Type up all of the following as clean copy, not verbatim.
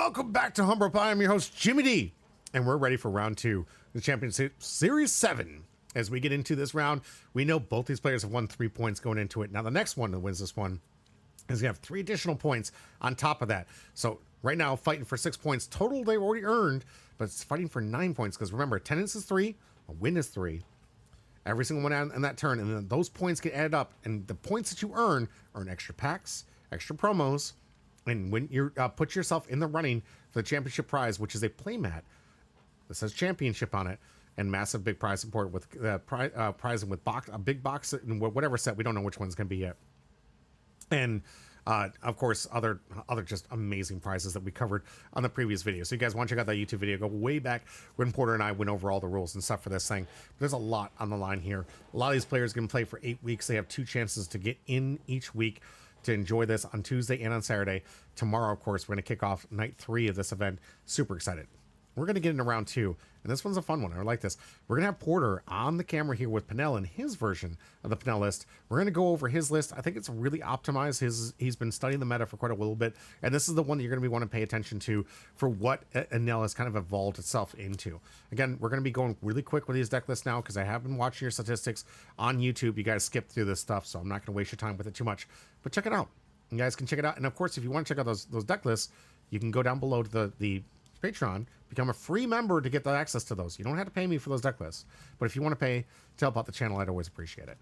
Welcome back to Humber Pie. I'm your host, Jimmy D, and we're ready for round two, the Championship Series 7. As we get into this round, we know both these players have won 3 points going into it. Now, the next one that wins this one is going to have 3 additional points on top of that. So, right now, fighting for 6 points. Total, they've already earned, but it's fighting for 9 points. Because remember, attendance is 3, a win is 3. Every single one in that turn, and then those points get added up. And the points that you earn extra packs, extra promos, and when you put yourself in the running for the championship prize, which is a playmat that says championship on it, and massive big prize support with prizing with a big box and whatever set, we don't know which one's going to be yet. And of course, other just amazing prizes that we covered on the previous video. So you guys want to check out that YouTube video, go way back when Porter and I went over all the rules and stuff for this thing. But there's a lot on the line here. A lot of these players can play for 8 weeks. They have 2 chances to get in each week to enjoy this on Tuesday and on Saturday. Tomorrow, of course, we're going to kick off night 3 of this event. Super excited. We're going to get into round 2, and this one's a fun one. I like this. We're going to have Porter on the camera here with PEnel and his version of the PEnel list. We're going to go over his list. I think it's really optimized. He's been studying the meta for quite a little bit, and this is the one that you're going to be wanting to pay attention to for what PEnel has kind of evolved itself into. Again, we're going to be going really quick with these deck lists now because I have been watching your statistics on YouTube. You guys skip through this stuff, so I'm not going to waste your time with it too much. But check it out. You guys can check it out. And, of course, if you want to check out those deck lists, you can go down below to the Patreon, become a free member to get the access to those. You don't have to pay me for those deck lists, but if you want to pay to help out the channel, I'd always appreciate it.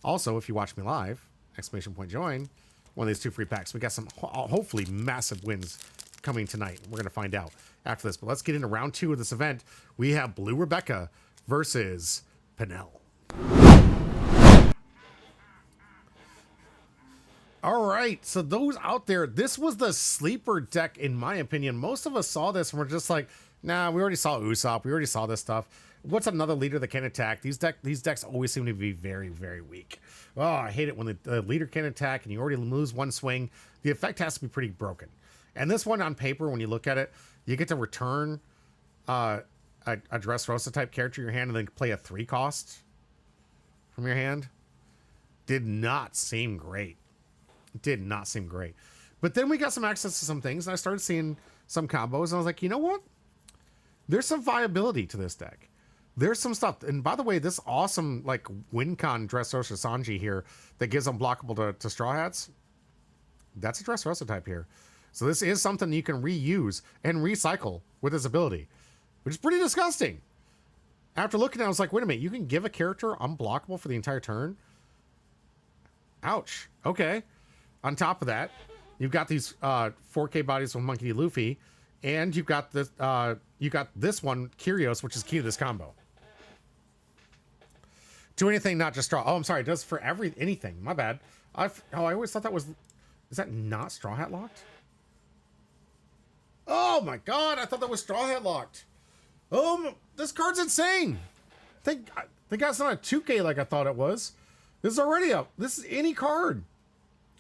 Also, if you watch me live, !join, one of these 2 free packs. We got some hopefully massive wins coming tonight. We're going to find out after this, but let's get into round 2 of this event. We have Blue Rebecca versus PEnel. All right, so those out there, this was the sleeper deck, in my opinion. Most of us saw this and we're just like, nah, we already saw Usopp. We already saw this stuff. What's another leader that can attack? These decks always seem to be very, very weak. Oh, I hate it when the leader can attack and you already lose 1 swing. The effect has to be pretty broken. And this one on paper, when you look at it, you get to return a Dressrosa type character in your hand and then play a 3 cost from your hand. Did not seem great. Did not seem great. But then we got some access to some things and I started seeing some combos and I was like, you know what? There's some viability to this deck. There's some stuff. And by the way, this awesome like WinCon Dressrosa Sanji here that gives unblockable to Straw Hats, that's a Dressrosa type here. So this is something you can reuse and recycle with this ability, which is pretty disgusting. After looking at it, I was like, wait a minute, you can give a character unblockable for the entire turn? Ouch. Okay. On top of that, you've got these 4K bodies with Monkey D. Luffy, and you've got this one, Kyrios, which is key to this combo. Do anything, not just straw. Oh, I'm sorry, it does for anything. My bad. I always thought that was. Is that not Straw Hat locked? Oh my god, I thought that was Straw Hat locked. Oh, this card's insane. Thank God it's not a 2K like I thought it was. This is already this is any card.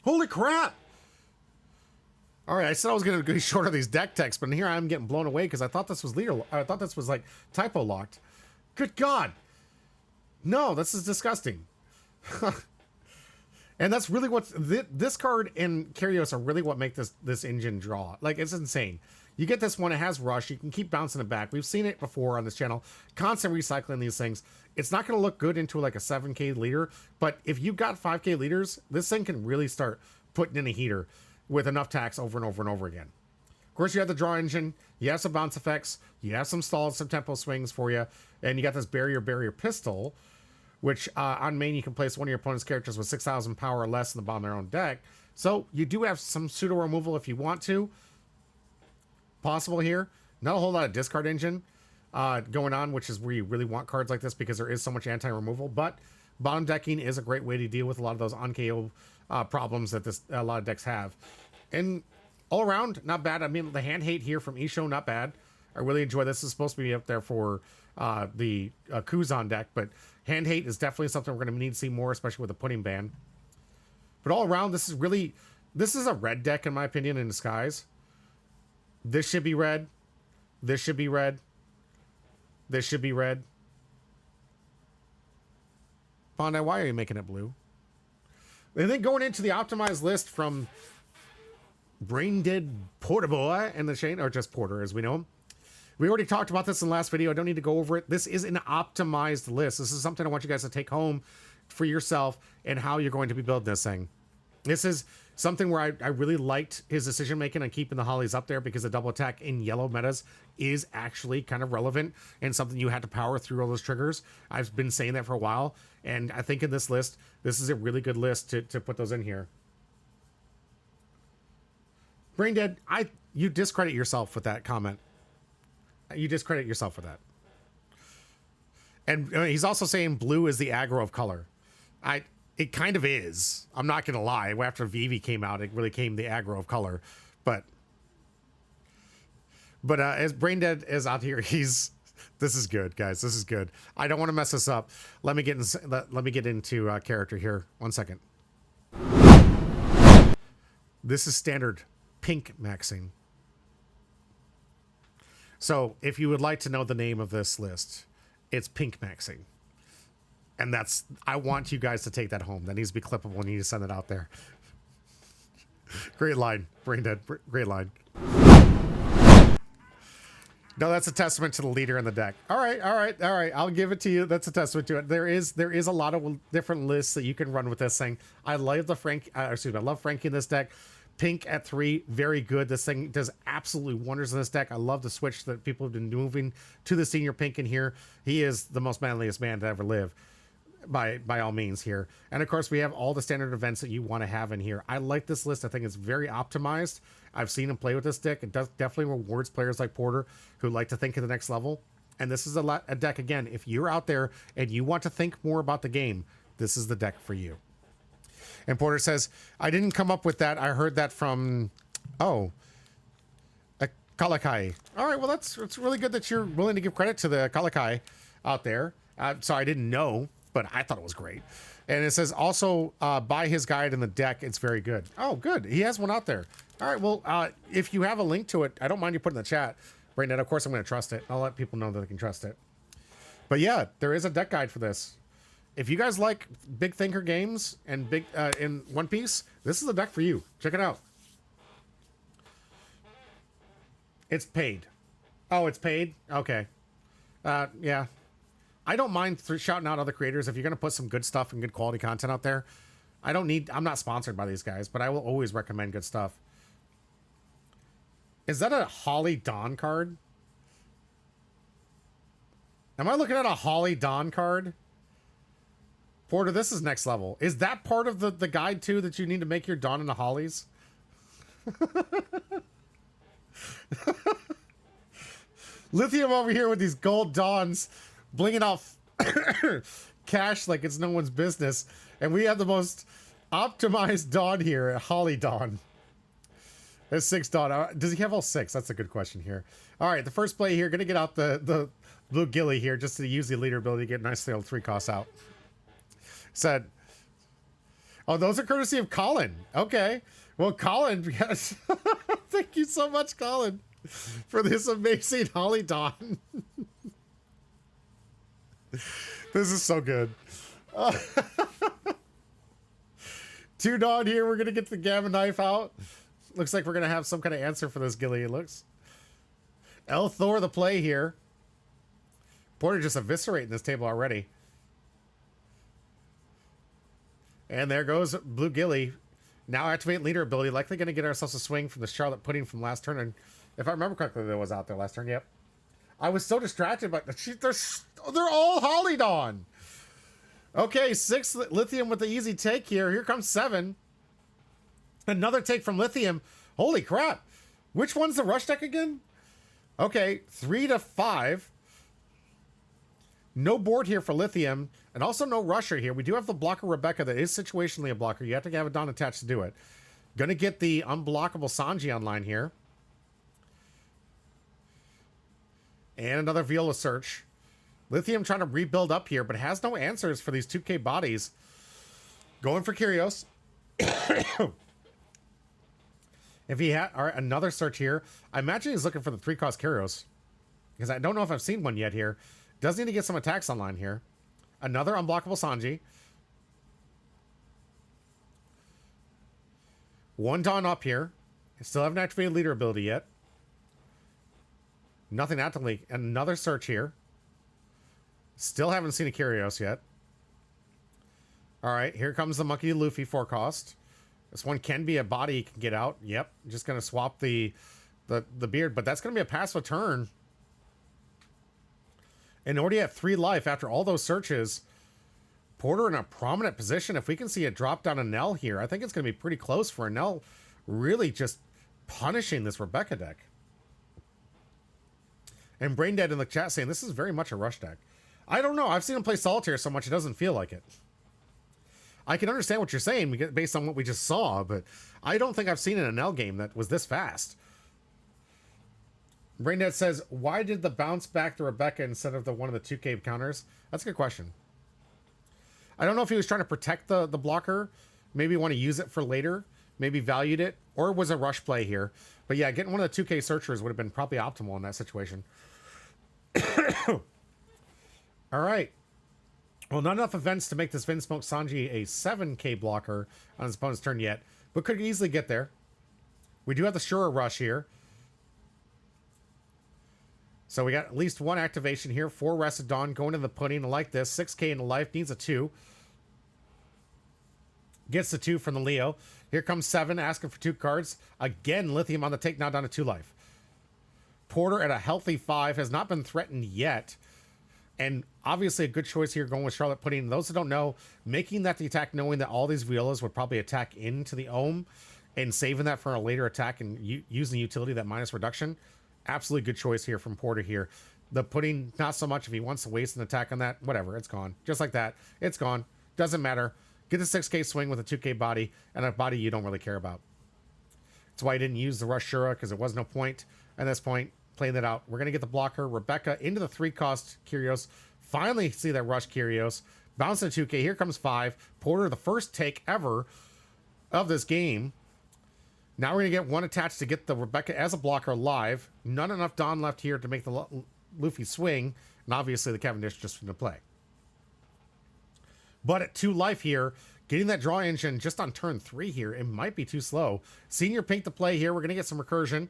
Holy crap! All right, I said I was going to be short of these deck techs, but here I am getting blown away because I thought this was I thought this was like typo locked. Good God! No, this is disgusting. And that's really what this card and Kyrios are really what make this engine draw. Like, it's insane. You get this one, it has rush. You can keep bouncing it back. We've seen it before on this channel. Constant recycling these things. It's not going to look good into like a 7K leader, but if you've got 5K leaders, this thing can really start putting in a heater with enough tax over and over and over again. Of course, you have the draw engine. You have some bounce effects. You have some stalls, some tempo swings for you. And you got this barrier pistol, which on main you can place one of your opponent's characters with 6,000 power or less in the bottom of their own deck. So you do have some pseudo removal if you want to. Possible here. Not a whole lot of discard engine going on, which is where you really want cards like this because there is so much anti-removal. But bottom decking is a great way to deal with a lot of those on-KO problems that a lot of decks have. And all around, not bad. I mean, the hand hate here from Isho, not bad. I really enjoy this. It's supposed to be up there for the Kuzan deck, but hand hate is definitely something we're going to need to see more, especially with the pudding ban. But all around, this is a red deck, in my opinion, in disguise. This should be red. This should be red. This should be red. Bandai, why are you making it blue? And then going into the optimized list from Brain Dead Porter Boy and the Shane, or just Porter as we know him. We already talked about this in the last video. I don't need to go over it. This is an optimized list. This is something I want you guys to take home for yourself and how you're going to be building this thing. This is something where I really liked his decision making on keeping the Hollies up there, because the double attack in yellow metas is actually kind of relevant and something you had to power through all those triggers. I've been saying that for a while, and I think in this list, this is a really good list to put those in here. Brain Dead, you discredit yourself with that comment. You discredit yourself for that. And he's also saying blue is the aggro of color. It kind of is. I'm not going to lie. After Vivi came out, it really came the aggro of color. But as Brain Dead is out here, this is good, guys. This is good. I don't want to mess this up. Let me get into character here. 1 second. This is standard pink maxing. So if you would like to know the name of this list, it's pink maxing. And I want you guys to take that home. That needs to be clippable. You need to send it out there. Great line, Brain Dead. Great line. No, that's a testament to the leader in the deck. All right. I'll give it to you. That's a testament to it. There is a lot of different lists that you can run with this thing. I love I love Frankie in this deck. Pink at 3, very good. This thing does absolutely wonders in this deck. I love the switch that people have been moving to the senior pink in here. He is the most manliest man to ever live. By all means here. And of course we have all the standard events that you want to have in here. I like this list. I think it's very optimized. I've seen him play with this deck. It definitely rewards players like Porter who like to think at the next level. And this is a deck, again, if you're out there and you want to think more about the game, this is the deck for you. And Porter says, I didn't come up with that. I heard that from, a Kalakai. All right, well, it's really good that you're willing to give credit to the Kalakai out there. So I didn't know, but I thought it was great. And it says also buy his guide in the deck. It's very good. Oh, good. He has one out there. All right. Well, if you have a link to it, I don't mind you putting in the chat right now. Of course, I'm going to trust it. I'll let people know that they can trust it. But yeah, there is a deck guide for this. If you guys like big thinker games and big in One Piece, this is the deck for you. Check it out. It's paid. Oh, it's paid? Okay. Yeah. I don't mind shouting out other creators if you're going to put some good stuff and good quality content out there. I'm not sponsored by these guys, but I will always recommend good stuff. Is that a Holly Dawn card? Am I looking at a Holly Dawn card? Porter, this is next level. Is that part of the guide too, that you need to make your Dawn into Hollies? Lithium over here with these gold Dawns blinging off cash like it's no one's business. And we have the most optimized Dawn here at Holly Dawn. There's 6 Dawn. Does he have all 6? That's a good question here. All right, the first play here. Going to get out the blue Gilly here just to use the leader ability to get nice little 3 costs out. Said, oh, those are courtesy of Colin. Okay. Well, Colin, yes. Thank you so much, Colin, for this amazing Holly Dawn. This is so good. 2 Dawn here. We're going to get the Gamma Knife out. Looks like we're going to have some kind of answer for this Gilly, it looks. El Thor the play here. Porter just eviscerating this table already. And there goes Blue Gilly. Now activate leader ability. Likely going to get ourselves a swing from the Charlotte Pudding from last turn. And if I remember correctly, that was out there last turn. Yep. I was so distracted, but they're all Holly Dawn. Okay, 6 Lithium with the easy take here. Here comes 7. Another take from Lithium. Holy crap. Which one's the rush deck again? Okay, 3 to 5. No board here for Lithium, and also no rusher here. We do have the blocker Rebecca that is situationally a blocker. You have to have a Dawn attached to do it. Gonna get the unblockable Sanji online here. And another Viola search. Lithium trying to rebuild up here, but has no answers for these 2K bodies. Going for Kyrios. If he had another search here, I imagine he's looking for the 3-cost Kyrios. Because I don't know if I've seen one yet here. Does need to get some attacks online here. Another unblockable Sanji. 1 Dawn up here. Still haven't activated leader ability yet. Nothing actively. Another search here. Still haven't seen a Curios yet. All right, here comes the Monkey Luffy forecast. This one can be a body you can get out. Yep, just going to swap the beard, but that's going to be a passive turn. And already at 3 life after all those searches. Porter in a prominent position. If we can see it drop down a Nell here, I think it's going to be pretty close for a Nell really just punishing this Rebecca deck. And Braindead in the chat saying this is very much a rush deck. I don't know. I've seen him play Solitaire so much it doesn't feel like it. I can understand what you're saying based on what we just saw, but I don't think I've seen an Nell game that was this fast. Braindead says, why did the bounce back to Rebecca instead of one of the 2K counters? That's a good question. I don't know if he was trying to protect the blocker, maybe want to use it for later, maybe valued it, or was a rush play here. But yeah, getting one of the 2K searchers would have been probably optimal in that situation. All right. Well, not enough events to make this Vinsmoke Sanji a 7K blocker on his opponent's turn yet, but could easily get there. We do have the Shura Rush here. So we got at least one activation here. 4 Rested Dawn going to the pudding like this. 6K into life, needs a 2. Gets the 2 from the Leo. Here comes 7, asking for 2 cards. Again, Lithium on the take, now down to 2 life. Porter at a healthy 5, has not been threatened yet. And obviously a good choice here going with Charlotte Pudding. Those who don't know, making that the attack knowing that all these Violas would probably attack into the Ohm and saving that for a later attack and using the utility, that minus reduction. Absolutely good choice here from Porter here. The Pudding, not so much if he wants to waste an attack on that. Whatever, it's gone. Just like that. It's gone. Doesn't matter. Get the 6K swing with a 2K body and a body you don't really care about. That's why I didn't use the Rush Shura, because there was no point at this point. Playing that out. We're going to get the blocker. Rebecca into the 3-cost Curios. Finally see that Rush Curios. Bounce to 2K. Here comes 5. Porter, the first take ever of this game. Now we're going to get 1 attached to get the Rebecca as a blocker live. Not enough Dawn left here to make the Luffy swing. And obviously the Cavendish just into play. But at 2 life here, getting that draw engine just on turn 3 here, it might be too slow. Senior Pink to play here. We're going to get some recursion.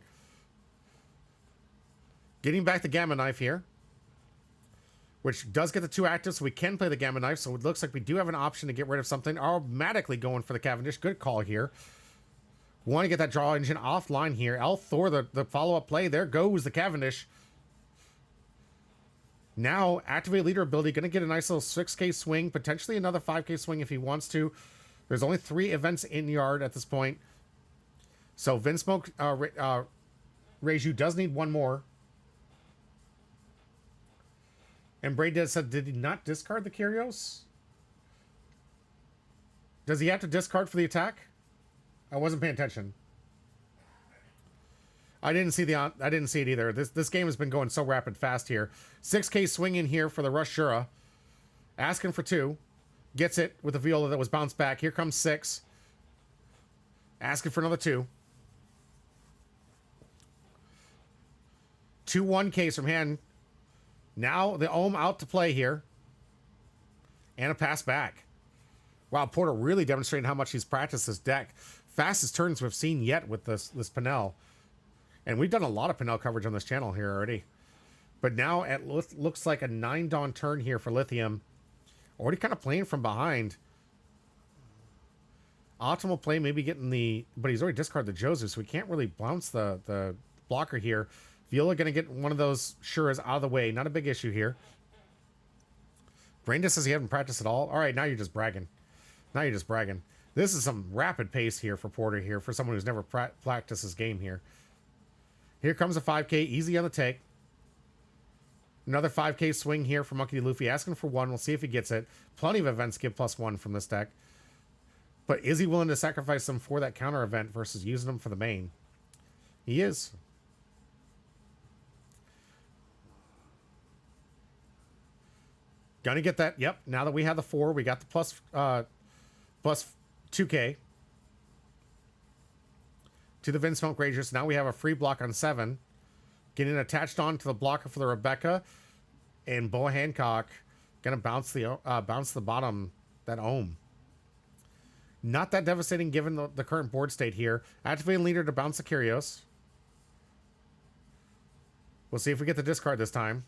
Getting back the Gamma Knife here, which does get the 2 active, so we can play the Gamma Knife. So it looks like we do have an option to get rid of something. Automatically going for the Cavendish. Good call here. Want to get that draw engine offline here. El Thor, the follow-up play. There goes the Cavendish. Now, activate leader ability. Going to get a nice little 6K swing. Potentially another 5K swing if he wants to. There's only 3 events in yard at this point. So Vinsmoke Reiju does need 1 more. And Braindead said, did he not discard the Curios? Does he have to discard for the attack? I wasn't paying attention. I didn't see it either. This game has been going so rapid fast here. 6K swing in here for the Rush Shura. Asking for 2. Gets it with the Viola that was bounced back. Here comes 6. Asking for another 2. 2 1Ks from hand. Now the Ohm out to play here. And a pass back. Wow, Porter really demonstrating how much he's practiced this deck. Fastest turns we've seen yet with this PEnel. And we've done a lot of PEnel coverage on this channel here already. But now it looks like a 9 Dawn turn here for Lithium. Already kind of playing from behind. Optimal play, maybe getting the... But he's already discarded the Jozu, so we can't really bounce the blocker here. Viola going to get one of those Shuras out of the way. Not a big issue here. Braindead says he hasn't practiced at all. All right, now you're just bragging. Now you're just bragging. This is some rapid pace here for Porter here, for someone who's never practiced this game here. Here comes a 5K, easy on the take. Another 5K swing here for Monkey D. Luffy, asking for 1. We'll see if he gets it. Plenty of events give +1 from this deck. But is he willing to sacrifice them for that counter event versus using them for the main? He is. Gonna get that. Yep. Now that we have the 4, we got the plus 2K to the Vinsmoke Ragers. Now we have a free block on 7. Getting attached on to the blocker for the Rebecca. And Boa Hancock gonna bounce the bottom, that Ohm. Not that devastating given the current board state here. Activating leader to bounce the Curios. We'll see if we get the discard this time.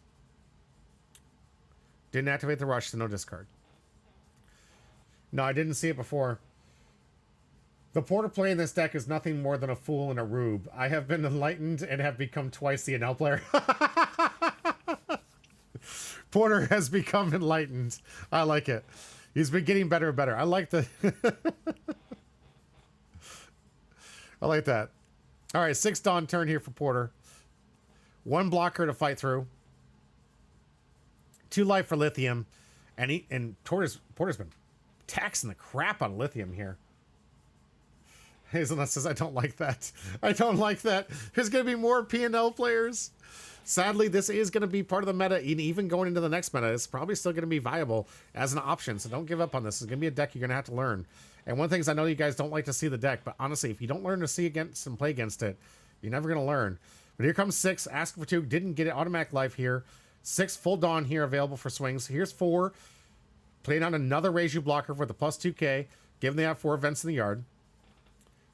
Didn't activate the rush, so no discard. No, I didn't see it before. The Porter play in this deck is nothing more than a fool and a rube. I have been enlightened and have become twice the NL player. Porter has become enlightened. I like it. He's been getting better and better. I like the... I like that. All right, 6 Dawn turn here for Porter. 1 blocker to fight through. 2 life for Lithium. And Porter's been taxing the crap out of Lithium here. Hazelnut says, I don't like that. I don't like that. There's going to be more PEnel players. Sadly, this is going to be part of the meta, and even going into the next meta, it's probably still going to be viable as an option, so don't give up on this. It's going to be a deck you're going to have to learn. And one thing is, I know you guys don't like to see the deck, but honestly, if you don't learn to see against and play against it, you're never going to learn. But here comes 6, asking for 2, didn't get it, automatic life here. 6 full Dawn here available for swings. Here's 4, playing on another Reiju blocker for the plus 2k, given they have 4 events in the yard.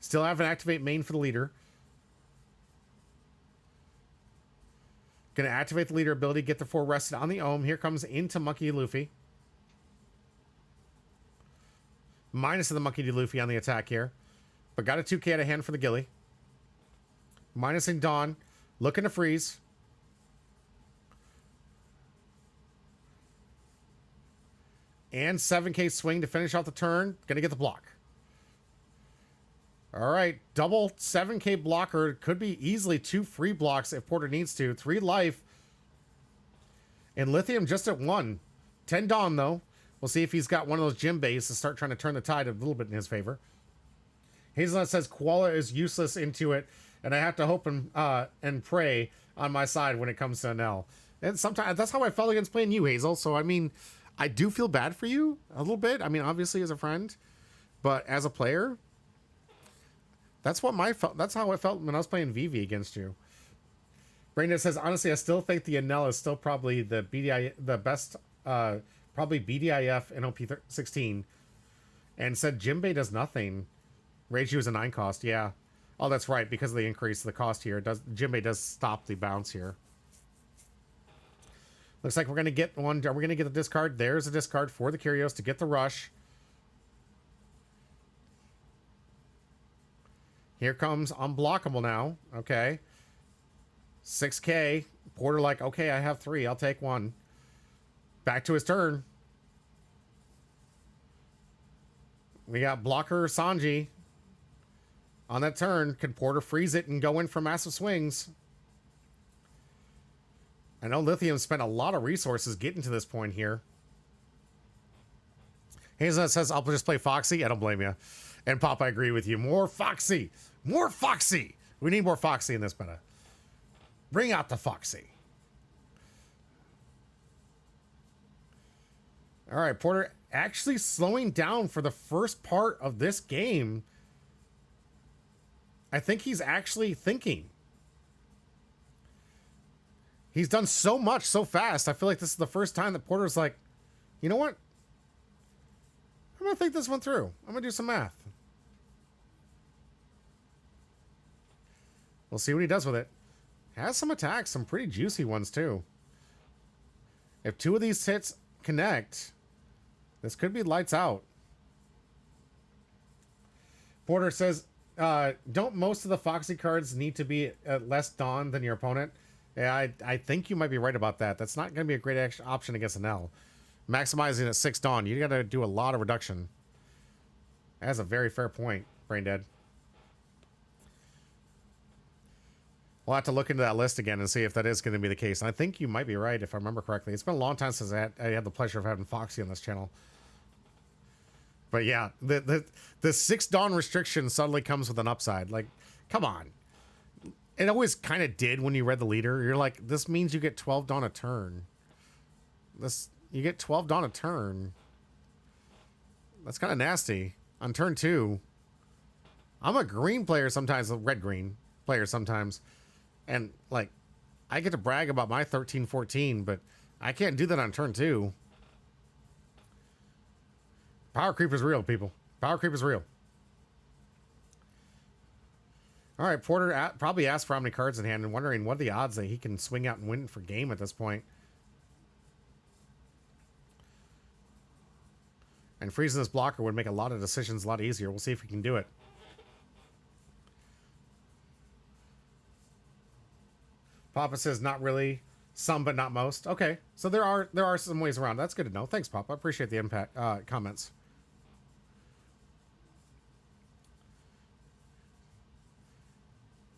Still have an activate main for the leader. Going to activate the leader ability, get the 4 rested on the Ohm. Here comes into Monkey D. Luffy. Minus of the Monkey D. Luffy on the attack here. But got a 2k out of hand for the Gilly. Minusing Dawn. Looking to freeze. And 7k swing to finish out the turn. Going to get the block. All right, double 7k blocker. Could be easily 2 free blocks if Porter needs to. 3 life. And Lithium just at 1. 10 Dawn, though. We'll see if he's got one of those gym bays to start trying to turn the tide a little bit in his favor. Hazelnut says Koala is useless into it, and I have to hope and pray on my side when it comes to NL. And sometimes that's how I felt against playing you, Hazel. So, I mean, I do feel bad for you a little bit. I mean, obviously as a friend, but as a player... That's how it felt when I was playing VV against you. Brandon says, honestly, I still think the Enel is still probably the best, probably BDIF NOP16. And said Jimbei does nothing. Reiju is a 9 cost, yeah. Oh, that's right, because of the increase of the cost here. Jimbei does stop the bounce here. Looks like we're going to get one. Are we going to get the discard? There's a discard for the Curios to get the rush. Here comes Unblockable now. Okay. 6k. Porter like, okay, I have 3. I'll take 1. Back to his turn. We got Blocker Sanji. On that turn, can Porter freeze it and go in for massive swings? I know Lithium spent a lot of resources getting to this point here. Hazelnut says, I'll just play Foxy. I don't blame you. And Pop, I agree with you. More Foxy. More Foxy. We need more Foxy in this meta. Bring out the Foxy. All right, Porter actually slowing down for the first part of this game. I think he's actually thinking. He's done so much so fast. I feel like this is the first time that Porter's like, you know what? I'm going to think this one through. I'm going to do some math. We'll see what he does with it. Has some attacks, some pretty juicy ones too. If 2 of these hits connect, this could be lights out. Porter says, don't most of the Foxy cards need to be less Dawn than your opponent? Yeah, I think you might be right about that. That's not going to be a great option against an L. Maximizing at 6 Dawn, you got to do a lot of reduction. That's a very fair point, Braindead. We'll have to look into that list again and see if that is going to be the case. And I think you might be right, if I remember correctly. It's been a long time since I had the pleasure of having Foxy on this channel. But yeah, the 6 Dawn restriction suddenly comes with an upside. Like, come on. It always kind of did when you read the leader. You're like, this means you get 12 Dawn a turn. You get 12 Dawn a turn. That's kind of nasty. On turn 2, I'm a green player sometimes, a red-green player sometimes. And, like, I get to brag about my 13-14, but I can't do that on turn 2. Power creep is real, people. Power creep is real. All right, Porter probably asked for how many cards in hand and wondering what are the odds that he can swing out and win for game at this point. And freezing this blocker would make a lot of decisions a lot easier. We'll see if we can do it. Papa says not really, some but not most. Okay, so there are some ways around. That's good to know. Thanks, Papa. I appreciate the impact comments.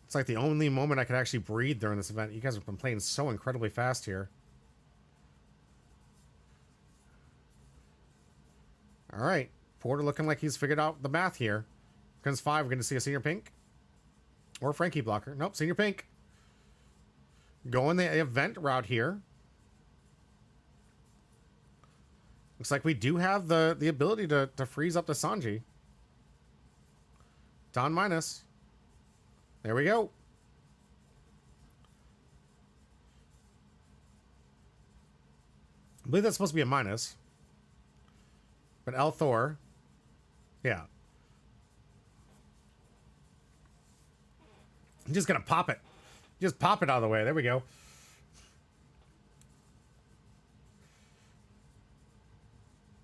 It's like the only moment I could actually breathe during this event. You guys have been playing so incredibly fast here. All right, Porter looking like he's figured out the math here. Guns 5, we're going to see a senior pink. Or Frankie blocker. Nope, senior pink. Going the event route here. Looks like we do have the ability to freeze up the Sanji. Don minus. There we go. I believe that's supposed to be a minus. But L Thor. Yeah. I'm just going to pop it. Just pop it out of the way. There we go.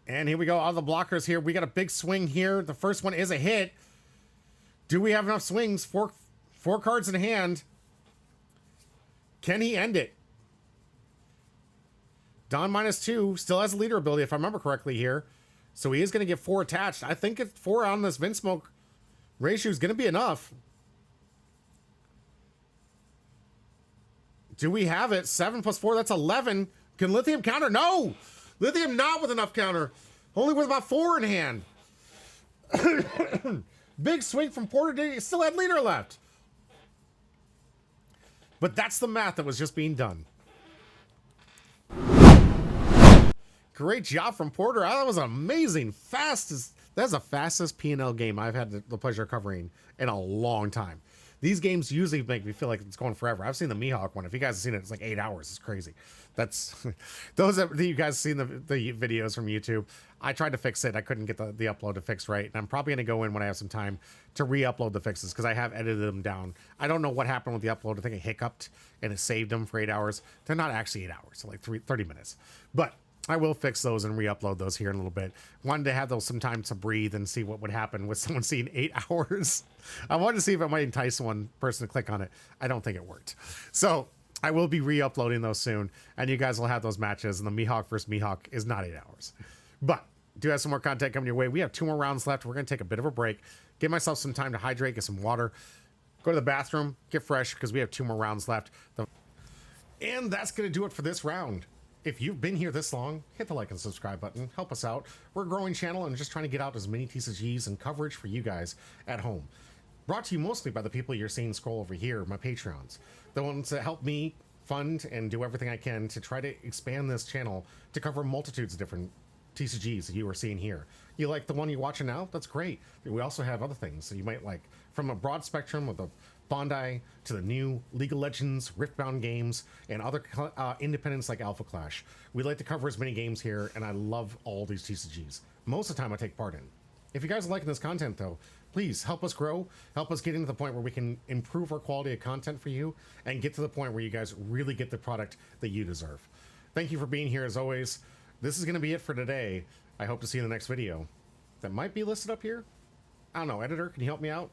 And here we go. All the blockers here. We got a big swing here. The first one is a hit. Do we have enough swings? Four cards in hand. Can he end it? Don -2 still has a leader ability, if I remember correctly here. So he is going to get 4 attached. I think 4 on this Vinsmoke ratio is going to be enough. Do we have it? 7 + 4, that's 11. Can Lithium counter? No! Lithium not with enough counter. Only with about 4 in hand. Big swing from Porter. He still had leader left. But that's the math that was just being done. Great job from Porter. That was amazing. That's the fastest PEnel game I've had the pleasure of covering in a long time. These games usually make me feel like it's going forever. I've seen the Mihawk one. If you guys have seen it, it's like 8 hours. It's crazy. That's those that you guys seen the videos from YouTube. I tried to fix it. I couldn't get the upload to fix right. And I'm probably going to go in when I have some time to re-upload the fixes because I have edited them down. I don't know what happened with the upload. I think it hiccuped and it saved them for 8 hours. They're not actually 8 hours. So like 30 minutes. But I will fix those and re-upload those here in a little bit. Wanted to have those some time to breathe and see what would happen with someone seeing 8 hours. I wanted to see if it might entice one person to click on it. I don't think it worked. So I will be re-uploading those soon, and you guys will have those matches, and the Mihawk versus Mihawk is not 8 hours. But do have some more content coming your way. We have 2 more rounds left. We're going to take a bit of a break, give myself some time to hydrate, get some water, go to the bathroom, get fresh, because we have 2 more rounds left. And that's going to do it for this round. If you've been here this long, hit the like and subscribe button. Help us out. We're a growing channel and just trying to get out as many TCGs and coverage for you guys at home. Brought to you mostly by the people you're seeing scroll over here, my Patreons. The ones that help me fund and do everything I can to try to expand this channel to cover multitudes of different TCGs that you are seeing here. You like the one you're watching now? That's great. We also have other things that you might like. From a broad spectrum of the Bondi to the new League of Legends, Riftbound games, and other independents like Alpha Clash. We like to cover as many games here, and I love all these TCGs. Most of the time I take part in. If you guys are liking this content, though, please help us grow, help us get into the point where we can improve our quality of content for you, and get to the point where you guys really get the product that you deserve. Thank you for being here, as always. This is going to be it for today. I hope to see you in the next video. That might be listed up here. I don't know, editor, can you help me out?